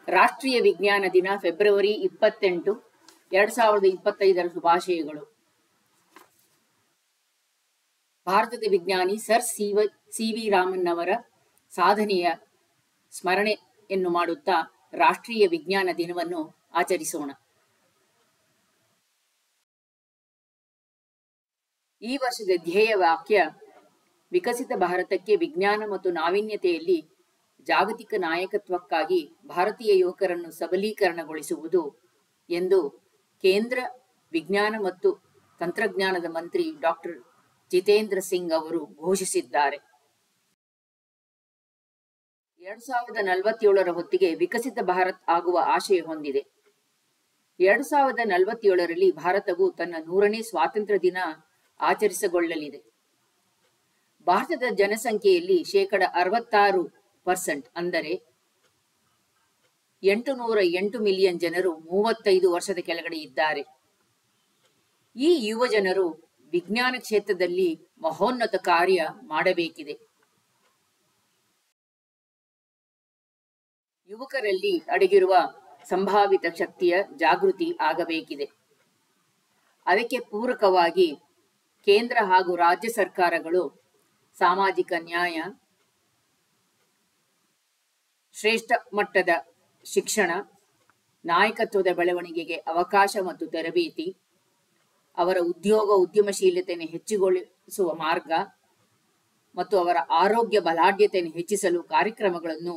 ರಾಷ್ಟ್ರೀಯ ವಿಜ್ಞಾನ ದಿನ ಫೆಬ್ರವರಿ 28, 2025 ಶುಭಾಶಯಗಳು. ಭಾರತದ ವಿಜ್ಞಾನಿ ಸರ್ ಸಿ.ವಿ. ರಾಮನ್ ಅವರ ಸಾಧನೆಯ ಸ್ಮರಣೆಯನ್ನು ಮಾಡುತ್ತಾ ರಾಷ್ಟ್ರೀಯ ವಿಜ್ಞಾನ ದಿನವನ್ನು ಆಚರಿಸೋಣ. ಈ ವರ್ಷದ ಧ್ಯೇಯ ವಾಕ್ಯ ವಿಕಸಿತ ಭಾರತಕ್ಕೆ ವಿಜ್ಞಾನ ಮತ್ತು ನಾವೀನ್ಯತೆಯಲ್ಲಿ ಜಾಗತಿಕ ನಾಯಕತ್ವಕ್ಕಾಗಿ ಭಾರತೀಯ ಯುವಕರನ್ನು ಸಬಲೀಕರಣಗೊಳಿಸುವುದು ಎಂದು ಕೇಂದ್ರ ವಿಜ್ಞಾನ ಮತ್ತು ತಂತ್ರಜ್ಞಾನದ ಮಂತ್ರಿ ಡಾಕ್ಟರ್ ಜಿತೇಂದ್ರ ಸಿಂಗ್ ಅವರು ಘೋಷಿಸಿದ್ದಾರೆ. 2047 ಹೊತ್ತಿಗೆ ವಿಕಸಿತ ಭಾರತ್ ಆಗುವ ಆಶಯ ಹೊಂದಿದೆ. 2047ರಲ್ಲಿ ಭಾರತವು ತನ್ನ 100ನೇ ಸ್ವಾತಂತ್ರ್ಯ ದಿನ ಆಚರಿಸಿಕೊಳ್ಳಲಿದೆ. ಭಾರತದ ಜನಸಂಖ್ಯೆಯಲ್ಲಿ 66% ಅಂದರೆ 808 ಮಿಲಿಯನ್ ಜನರು 35 ವರ್ಷದ ಕೆಳಗಡೆ ಇದ್ದಾರೆ. ಈ ಯುವ ಜನರು ವಿಜ್ಞಾನ ಕ್ಷೇತ್ರದಲ್ಲಿ ಮಹೋನ್ನತ ಕಾರ್ಯ ಮಾಡಬೇಕಿದೆ. ಯುವಕರಲ್ಲಿ ಅಡಗಿರುವ ಸಂಭಾವಿತ ಶಕ್ತಿಯ ಜಾಗೃತಿ ಆಗಬೇಕಿದೆ. ಅದಕ್ಕೆ ಪೂರಕವಾಗಿ ಕೇಂದ್ರ ಹಾಗೂ ರಾಜ್ಯ ಸರ್ಕಾರಗಳು ಸಾಮಾಜಿಕ ನ್ಯಾಯ, ಶ್ರೇಷ್ಠ ಮಟ್ಟದ ಶಿಕ್ಷಣ, ನಾಯಕತ್ವದ ಬೆಳವಣಿಗೆಗೆ ಅವಕಾಶ ಮತ್ತು ತರಬೇತಿ, ಅವರ ಉದ್ಯಮಶೀಲತೆಯನ್ನು ಹೆಚ್ಚುಗೊಳಿಸುವ ಮಾರ್ಗ ಮತ್ತು ಅವರ ಆರೋಗ್ಯ ಬಲಾಢ್ಯತೆಯನ್ನು ಹೆಚ್ಚಿಸಲು ಕಾರ್ಯಕ್ರಮಗಳನ್ನು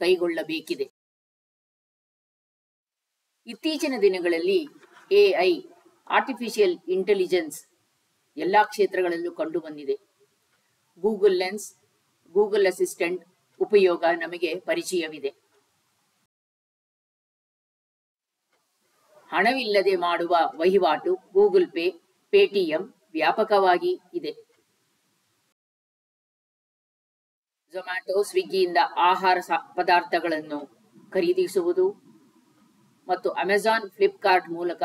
ಕೈಗೊಳ್ಳಬೇಕಿದೆ. ಇತ್ತೀಚಿನ ದಿನಗಳಲ್ಲಿ ಎಐ ಆರ್ಟಿಫಿಷಿಯಲ್ ಇಂಟೆಲಿಜೆನ್ಸ್ ಎಲ್ಲಾ ಕ್ಷೇತ್ರಗಳಲ್ಲೂ ಕಂಡುಬಂದಿದೆ. ಗೂಗಲ್ ಲೆನ್ಸ್, ಗೂಗಲ್ ಅಸಿಸ್ಟೆಂಟ್ ಉಪಯೋಗ ನಮಗೆ ಪರಿಚಯವಿದೆ. ಹಣವಿಲ್ಲದೆ ಮಾಡುವ ವಹಿವಾಟು ಗೂಗಲ್ ಪೇ, ಪೇಟಿಎಂ ವ್ಯಾಪಕವಾಗಿ ಇದೆ. ಝೊಮ್ಯಾಟೊ, ಸ್ವಿಗ್ಗಿಯಿಂದ ಆಹಾರ ಪದಾರ್ಥಗಳನ್ನು ಖರೀದಿಸುವುದು ಮತ್ತು ಅಮೆಜಾನ್, ಫ್ಲಿಪ್ಕಾರ್ಟ್ ಮೂಲಕ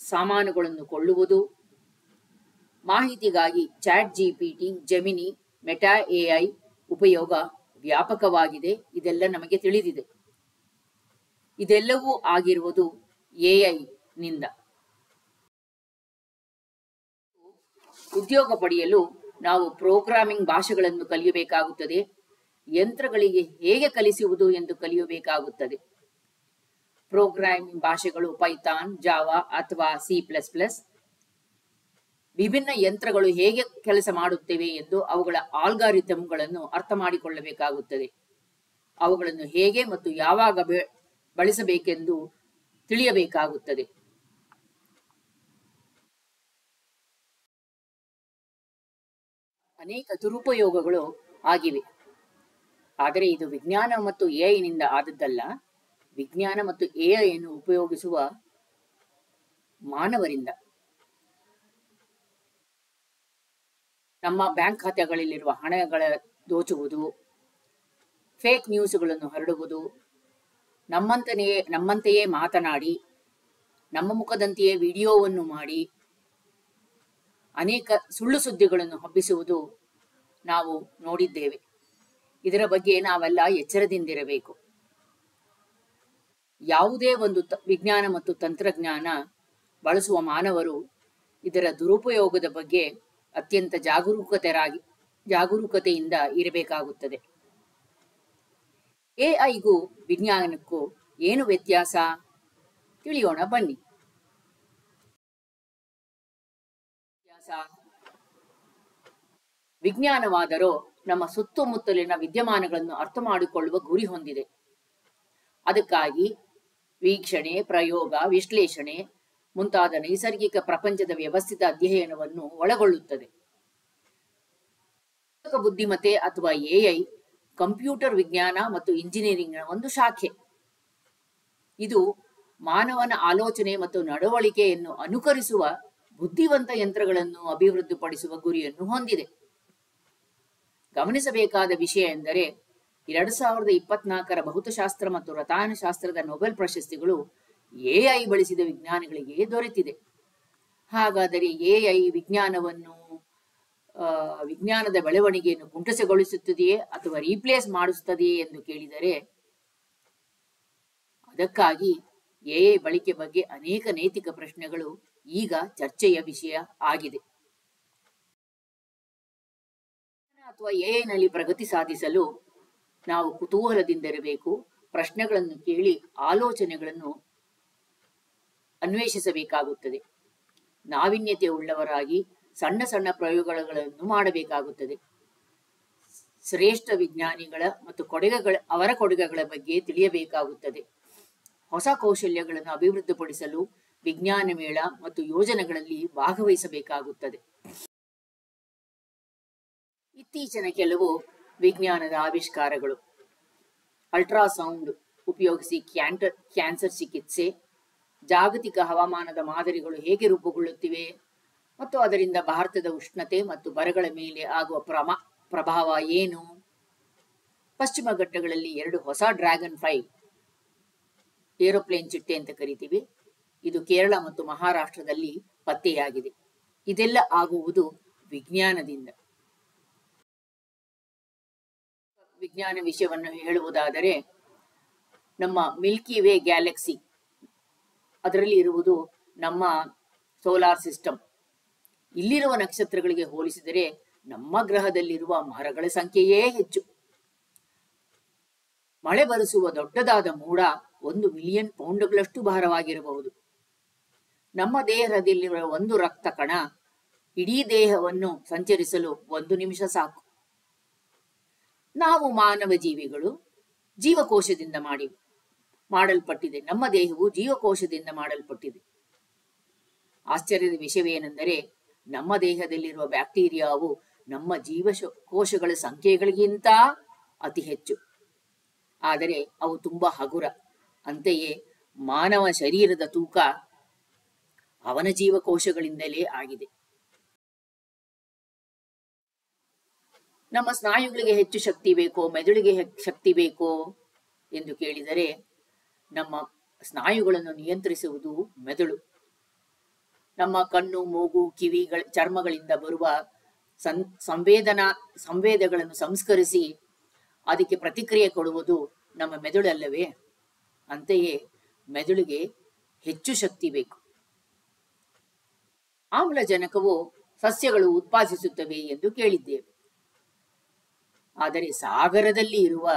ಸಾಮಾನುಗಳನ್ನು ಕೊಳ್ಳುವುದು. ಮಾಹಿತಿಗಾಗಿ ChatGPT, Gemini, Meta AI ಉಪಯೋಗ ವ್ಯಾಪಕವಾಗಿದೆ. ಇದೆಲ್ಲ ನಮಗೆ ತಿಳಿದಿದೆ. ಇದೆಲ್ಲವೂ ಆಗಿರುವುದು ಎಐ ನಿಂದ. ಉದ್ಯೋಗ ಪಡೆಯಲು ನಾವು ಪ್ರೋಗ್ರಾಮಿಂಗ್ ಭಾಷೆಗಳನ್ನು ಕಲಿಯಬೇಕಾಗುತ್ತದೆ. ಯಂತ್ರಗಳಿಗೆ ಹೇಗೆ ಕಲಿಸುವುದು ಎಂದು ಕಲಿಯಬೇಕಾಗುತ್ತದೆ. ಪ್ರೋಗ್ರಾಮಿಂಗ್ ಭಾಷೆಗಳು ಪೈಥಾನ್, ಜಾವಾ ಅಥವಾ C++. ವಿಭಿನ್ನ ಯಂತ್ರಗಳು ಹೇಗೆ ಕೆಲಸ ಮಾಡುತ್ತವೆ ಎಂದು ಅವುಗಳ ಆಲ್ಗಾರಿಥಮ್ಗಳನ್ನು ಅರ್ಥ ಮಾಡಿಕೊಳ್ಳಬೇಕಾಗುತ್ತದೆ. ಅವುಗಳನ್ನು ಹೇಗೆ ಮತ್ತು ಯಾವಾಗ ಬಳಸಬೇಕೆಂದು ತಿಳಿಯಬೇಕಾಗುತ್ತದೆ. ಅನೇಕ ದುರುಪಯೋಗಗಳು ಆಗಿವೆ. ಆದರೆ ಇದು ವಿಜ್ಞಾನ ಮತ್ತು ಎಐ ನಿಂದ ಆದದ್ದಲ್ಲ. ವಿಜ್ಞಾನ ಮತ್ತು ಎಐ ಅನ್ನು ಉಪಯೋಗಿಸುವ ಮಾನವರಿಂದ. ನಮ್ಮ ಬ್ಯಾಂಕ್ ಖಾತೆಗಳಲ್ಲಿರುವ ಹಣಗಳ ದೋಚುವುದು, ಫೇಕ್ ನ್ಯೂಸ್ಗಳನ್ನು ಹರಡುವುದು, ನಮ್ಮಂತೆಯೇ ಮಾತನಾಡಿ, ನಮ್ಮ ಮುಖದಂತೆಯೇ ವಿಡಿಯೋವನ್ನು ಮಾಡಿ ಅನೇಕ ಸುಳ್ಳು ಸುದ್ದಿಗಳನ್ನು ಹಬ್ಬಿಸುವುದು ನಾವು ನೋಡಿದ್ದೇವೆ. ಇದರ ಬಗ್ಗೆ ನಾವೆಲ್ಲ ಎಚ್ಚರದಿಂದಿರಬೇಕು. ಯಾವುದೇ ಒಂದು ವಿಜ್ಞಾನ ಮತ್ತು ತಂತ್ರಜ್ಞಾನ ಬಳಸುವ ಮಾನವರು ಇದರ ದುರುಪಯೋಗದ ಬಗ್ಗೆ ಅತ್ಯಂತ ಜಾಗರೂಕತೆಯಿಂದ ಇರಬೇಕಾಗುತ್ತದೆ. ಎಐಗೂ ವಿಜ್ಞಾನಕ್ಕೂ ಏನು ವ್ಯತ್ಯಾಸ ತಿಳಿಯೋಣ ಬನ್ನಿ. ವಿಜ್ಞಾನವಾದರೂ ನಮ್ಮ ಸುತ್ತಮುತ್ತಲಿನ ವಿದ್ಯಮಾನಗಳನ್ನು ಅರ್ಥ ಮಾಡಿಕೊಳ್ಳುವ ಗುರಿ ಹೊಂದಿದೆ. ಅದಕ್ಕಾಗಿ ವೀಕ್ಷಣೆ, ಪ್ರಯೋಗ, ವಿಶ್ಲೇಷಣೆ ಮುಂತಾದ ನೈಸರ್ಗಿಕ ಪ್ರಪಂಚದ ವ್ಯವಸ್ಥಿತ ಅಧ್ಯಯನವನ್ನು ಒಳಗೊಳ್ಳುತ್ತದೆ. ಬುದ್ಧಿಮತ್ತೆ ಅಥವಾ ಎಐ ಕಂಪ್ಯೂಟರ್ ವಿಜ್ಞಾನ ಮತ್ತು ಇಂಜಿನಿಯರಿಂಗ್ನ ಒಂದು ಶಾಖೆ. ಇದು ಮಾನವನ ಆಲೋಚನೆ ಮತ್ತು ನಡವಳಿಕೆಯನ್ನು ಅನುಕರಿಸುವ ಬುದ್ಧಿವಂತ ಯಂತ್ರಗಳನ್ನು ಅಭಿವೃದ್ಧಿಪಡಿಸುವ ಗುರಿಯನ್ನು ಹೊಂದಿದೆ. ಗಮನಿಸಬೇಕಾದ ವಿಷಯ ಎಂದರೆ 2024ರ ಭೌತಶಾಸ್ತ್ರ ಮತ್ತು ರಸಾಯನಶಾಸ್ತ್ರದ ನೊಬೆಲ್ ಪ್ರಶಸ್ತಿಗಳು ಎಐ ಬಳಸಿದ ವಿಜ್ಞಾನಿಗಳಿಗೆ ದೊರೆತಿದೆ. ಹಾಗಾದರೆ ಎಐ ವಿಜ್ಞಾನದ ಬೆಳವಣಿಗೆಯನ್ನು ಕುಂಠಿತಗೊಳಿಸುತ್ತದೆಯೇ ಅಥವಾ ರೀಪ್ಲೇಸ್ ಮಾಡಿಸುತ್ತದೆಯೇ ಎಂದು ಕೇಳಿದರೆ ಅದಕ್ಕಾಗಿ ಎಐ ಬಳಕೆ ಬಗ್ಗೆ ಅನೇಕ ನೈತಿಕ ಪ್ರಶ್ನೆಗಳು ಈಗ ಚರ್ಚೆಯ ವಿಷಯ ಆಗಿದೆ. ಅಥವಾ ಎಐನಲ್ಲಿ ಪ್ರಗತಿ ಸಾಧಿಸಲು ನಾವು ಕುತೂಹಲದಿಂದಿರಬೇಕು, ಪ್ರಶ್ನೆಗಳನ್ನು ಕೇಳಿ ಆಲೋಚನೆಗಳನ್ನು ಅನ್ವೇಷಿಸಬೇಕಾಗುತ್ತದೆ. ನಾವೀನ್ಯತೆ ಉಳ್ಳವರಾಗಿ ಸಣ್ಣ ಸಣ್ಣ ಪ್ರಯೋಗಗಳನ್ನು ಮಾಡಬೇಕಾಗುತ್ತದೆ. ಶ್ರೇಷ್ಠ ವಿಜ್ಞಾನಿಗಳ ಮತ್ತು ಅವರ ಕೊಡುಗೆಗಳ ಬಗ್ಗೆ ತಿಳಿಯಬೇಕಾಗುತ್ತದೆ. ಹೊಸ ಕೌಶಲ್ಯಗಳನ್ನು ಅಭಿವೃದ್ಧಿಪಡಿಸಲು ವಿಜ್ಞಾನ ಮೇಳ ಮತ್ತು ಯೋಜನೆಗಳಲ್ಲಿ ಭಾಗವಹಿಸಬೇಕಾಗುತ್ತದೆ. ಇತ್ತೀಚಿನ ಕೆಲವು ವಿಜ್ಞಾನದ ಆವಿಷ್ಕಾರಗಳು: ಅಲ್ಟ್ರಾಸೌಂಡ್ ಉಪಯೋಗಿಸಿ ಕ್ಯಾನ್ಸರ್ ಚಿಕಿತ್ಸೆ, ಜಾಗತಿಕ ಹವಾಮಾನದ ಮಾದರಿಗಳು ಹೇಗೆ ರೂಪುಗೊಳ್ಳುತ್ತಿವೆ ಮತ್ತು ಅದರಿಂದ ಭಾರತದ ಉಷ್ಣತೆ ಮತ್ತು ಬರಗಳ ಮೇಲೆ ಆಗುವ ಪ್ರಭಾವ ಏನು, ಪಶ್ಚಿಮ ಘಟ್ಟಗಳಲ್ಲಿ 2 ಹೊಸ ಡ್ರ್ಯಾಗನ್ ಫ್ಲೈ ಏರೋಪ್ಲೇನ್ ಚಿಟ್ಟೆ ಅಂತ ಕರಿತೀವಿ, ಇದು ಕೇರಳ ಮತ್ತು ಮಹಾರಾಷ್ಟ್ರದಲ್ಲಿ ಪತ್ತೆಯಾಗಿದೆ. ಇದೆಲ್ಲ ಆಗುವುದು ವಿಜ್ಞಾನದಿಂದ. ವಿಜ್ಞಾನ ವಿಷಯವನ್ನು ಹೇಳುವುದಾದರೆ, ನಮ್ಮ ಮಿಲ್ಕಿ ವೇ ಗ್ಯಾಲಕ್ಸಿ, ಅದರಲ್ಲಿ ಇರುವುದು ನಮ್ಮ ಸೋಲಾರ್ ಸಿಸ್ಟಮ್. ಇಲ್ಲಿರುವ ನಕ್ಷತ್ರಗಳಿಗೆ ಹೋಲಿಸಿದರೆ ನಮ್ಮ ಗ್ರಹದಲ್ಲಿರುವ ಮರಗಳ ಸಂಖ್ಯೆಯೇ ಹೆಚ್ಚು. ಮಳೆ ಬರಿಸುವ ದೊಡ್ಡದಾದ ಮೋಡ 1 ಮಿಲಿಯನ್ ಪೌಂಡ್ಗಳಷ್ಟು ಭಾರವಾಗಿರಬಹುದು. ನಮ್ಮ ದೇಹದಲ್ಲಿರುವ ಒಂದು ರಕ್ತ ಕಣ ಇಡೀ ದೇಹವನ್ನು ಸಂಚರಿಸಲು 1 ನಿಮಿಷ ಸಾಕು. ನಾವು ಮಾನವ ಜೀವಿಗಳು ಜೀವಕೋಶದಿಂದ ಮಾಡಲ್ಪಟ್ಟಿದೆ. ನಮ್ಮ ದೇಹವು ಜೀವಕೋಶದಿಂದ ಮಾಡಲ್ಪಟ್ಟಿದೆ. ಆಶ್ಚರ್ಯದ ವಿಷಯವೇನೆಂದರೆ, ನಮ್ಮ ದೇಹದಲ್ಲಿರುವ ಬ್ಯಾಕ್ಟೀರಿಯಾವು ನಮ್ಮ ಜೀವಕೋಶಗಳ ಸಂಖ್ಯೆಗಳಿಗಿಂತ ಅತಿ ಹೆಚ್ಚು. ಆದರೆ ಅವು ತುಂಬಾ ಹಗುರ. ಅಂತೆಯೇ ಮಾನವ ಶರೀರದ ತೂಕ ಅವನ ಜೀವಕೋಶಗಳಿಂದಲೇ ಆಗಿದೆ. ನಮ್ಮ ಸ್ನಾಯುಗಳಿಗೆ ಹೆಚ್ಚು ಶಕ್ತಿ ಬೇಕೋ, ಮೆದುಳಿಗೆ ಶಕ್ತಿ ಬೇಕೋ ಎಂದು ಕೇಳಿದರೆ, ನಮ್ಮ ಸ್ನಾಯುಗಳನ್ನು ನಿಯಂತ್ರಿಸುವುದು ಮೆದುಳು. ನಮ್ಮ ಕಣ್ಣು, ಮೂಗು, ಚರ್ಮಗಳಿಂದ ಬರುವ ಸಂವೇದಗಳನ್ನು ಸಂಸ್ಕರಿಸಿ ಅದಕ್ಕೆ ಪ್ರತಿಕ್ರಿಯೆ ಕೊಡುವುದು ನಮ್ಮ ಮೆದುಳಲ್ಲವೇ? ಅಂತೆಯೇ ಮೆದುಳಿಗೆ ಹೆಚ್ಚು ಶಕ್ತಿ ಬೇಕು. ಆಮ್ಲಜನಕವು ಸಸ್ಯಗಳು ಉತ್ಪಾದಿಸುತ್ತವೆ ಎಂದು ಕೇಳಿದ್ದೇವೆ. ಆದರೆ ಸಾಗರದಲ್ಲಿ ಇರುವ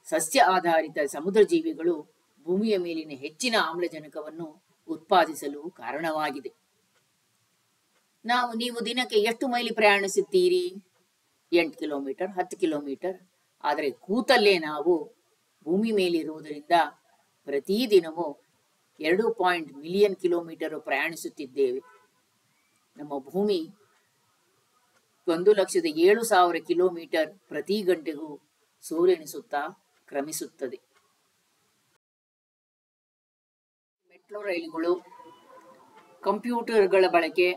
ಸಸ್ಯ ಆಧಾರಿತ ಸಮುದ್ರ ಜೀವಿಗಳು ಭೂಮಿಯ ಮೇಲಿನ ಹೆಚ್ಚಿನ ಆಮ್ಲಜನಕವನ್ನು ಉತ್ಪಾದಿಸಲು ಕಾರಣವಾಗಿದೆ. ನೀವು ದಿನಕ್ಕೆ ಎಷ್ಟು ಮೈಲಿ ಪ್ರಯಾಣಿಸುತ್ತೀರಿ? 8 kilometre, 10 kilometre. ಆದರೆ ಕೂತಲ್ಲೇ ನಾವು ಭೂಮಿ ಮೇಲಿರುವುದರಿಂದ ಪ್ರತಿದಿನವೂ 2 ಮಿಲಿಯನ್ ಕಿಲೋಮೀಟರ್ ಪ್ರಯಾಣಿಸುತ್ತಿದ್ದೇವೆ. ನಮ್ಮ ಭೂಮಿ 1,07,000 ಕಿಲೋಮೀಟರ್ ಪ್ರತಿ ಗಂಟೆಗೂ ಸೂರ್ಯನ ಸುತ್ತ ಕ್ರಮಿಸುತ್ತದೆ. ಮೆಟ್ರೋ ರೈಲುಗಳು, ಕಂಪ್ಯೂಟರ್ಗಳ ಬಳಕೆ,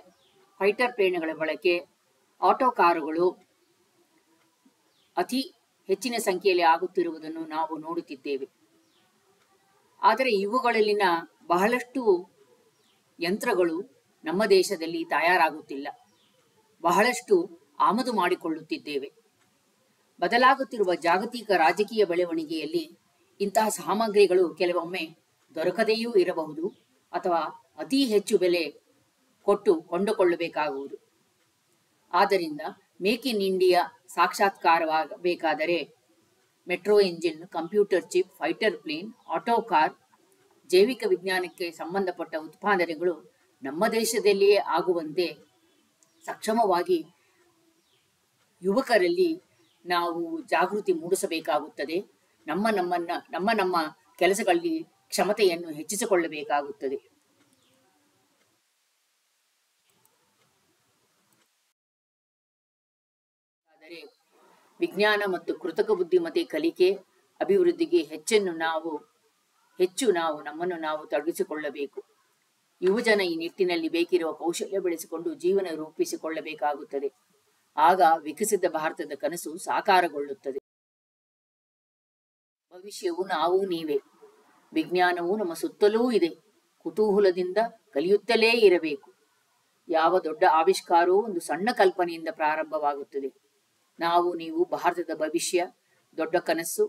ಫೈಟರ್ ಪ್ಲೇನ್ಗಳ ಬಳಕೆ, ಆಟೋ ಕಾರುಗಳು ಅತಿ ಹೆಚ್ಚಿನ ಸಂಖ್ಯೆಯಲ್ಲಿ ಆಗುತ್ತಿರುವುದನ್ನು ನಾವು ನೋಡುತ್ತಿದ್ದೇವೆ. ಆದರೆ ಇವುಗಳಲ್ಲಿನ ಬಹಳಷ್ಟು ಯಂತ್ರಗಳು ನಮ್ಮ ದೇಶದಲ್ಲಿ ತಯಾರಾಗುತ್ತಿಲ್ಲ. ಬಹಳಷ್ಟು ಆಮದು ಮಾಡಿಕೊಳ್ಳುತ್ತಿದ್ದೇವೆ. ಬದಲಾಗುತ್ತಿರುವ ಜಾಗತಿಕ ರಾಜಕೀಯ ಬೆಳವಣಿಗೆಯಲ್ಲಿ ಇಂತಹ ಸಾಮಗ್ರಿಗಳು ಕೆಲವೊಮ್ಮೆ ದೊರಕದೆಯೂ ಇರಬಹುದು, ಅಥವಾ ಅತಿ ಹೆಚ್ಚು ಬೆಲೆ ಕೊಟ್ಟು ಕೊಂಡುಕೊಳ್ಳಬೇಕಾಗುವುದು. ಆದ್ದರಿಂದ ಮೇಕ್ ಇನ್ ಇಂಡಿಯಾ ಸಾಕ್ಷಾತ್ಕಾರವಾಗಬೇಕಾದರೆ metro engine, computer chip, fighter plane, auto car, ಜೈವಿಕ ವಿಜ್ಞಾನಕ್ಕೆ ಸಂಬಂಧಪಟ್ಟ ಉತ್ಪಾದನೆಗಳು ನಮ್ಮ ದೇಶದಲ್ಲಿಯೇ ಆಗುವಂತೆ ಸಕ್ಷಮವಾಗಿ ಯುವಕರಲ್ಲಿ ನಾವು ಜಾಗೃತಿ ಮೂಡಿಸಬೇಕಾಗುತ್ತದೆ. ನಮ್ಮ ಕೆಲಸಗಳಲ್ಲಿ ಕ್ಷಮತೆಯನ್ನು ಹೆಚ್ಚಿಸಿಕೊಳ್ಳಬೇಕಾಗುತ್ತದೆ. ಆದರೆ ವಿಜ್ಞಾನ ಮತ್ತು ಕೃತಕ ಬುದ್ಧಿಮತ್ತೆ ಕಲಿಕೆ ಅಭಿವೃದ್ಧಿಗೆ ಹೆಚ್ಚು ನಮ್ಮನ್ನು ನಾವು ತೊಡಗಿಸಿಕೊಳ್ಳಬೇಕು. ಯುವಜನ ಈ ನಿಟ್ಟಿನಲ್ಲಿ ಬೇಕಿರುವ ಕೌಶಲ್ಯ ಬೆಳೆಸಿಕೊಂಡು ಜೀವನ ರೂಪಿಸಿಕೊಳ್ಳಬೇಕಾಗುತ್ತದೆ. ಆಗ ವಿಕಸಿತ ಭಾರತದ ಕನಸು ಸಾಕಾರಗೊಳ್ಳುತ್ತದೆ. ಭವಿಷ್ಯವು ನಾವು ನೀವೇ. ವಿಜ್ಞಾನವು ನಮ್ಮ ಸುತ್ತಲೂ ಇದೆ. ಕುತೂಹಲದಿಂದ ಕಲಿಯುತ್ತಲೇ ಇರಬೇಕು. ಯಾವ ದೊಡ್ಡ ಆವಿಷ್ಕಾರವೂ ಒಂದು ಸಣ್ಣ ಕಲ್ಪನೆಯಿಂದ ಪ್ರಾರಂಭವಾಗುತ್ತದೆ. ನೀವು ಭಾರತದ ಭವಿಷ್ಯ, ದೊಡ್ಡ ಕನಸು,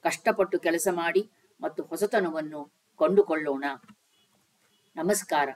ಕಷ್ಟಪಟ್ಟು ಕೆಲಸ ಮಾಡಿ ಮತ್ತು ಹೊಸತನವನ್ನು ಕಂಡುಕೊಳ್ಳೋಣ. ನಮಸ್ಕಾರ.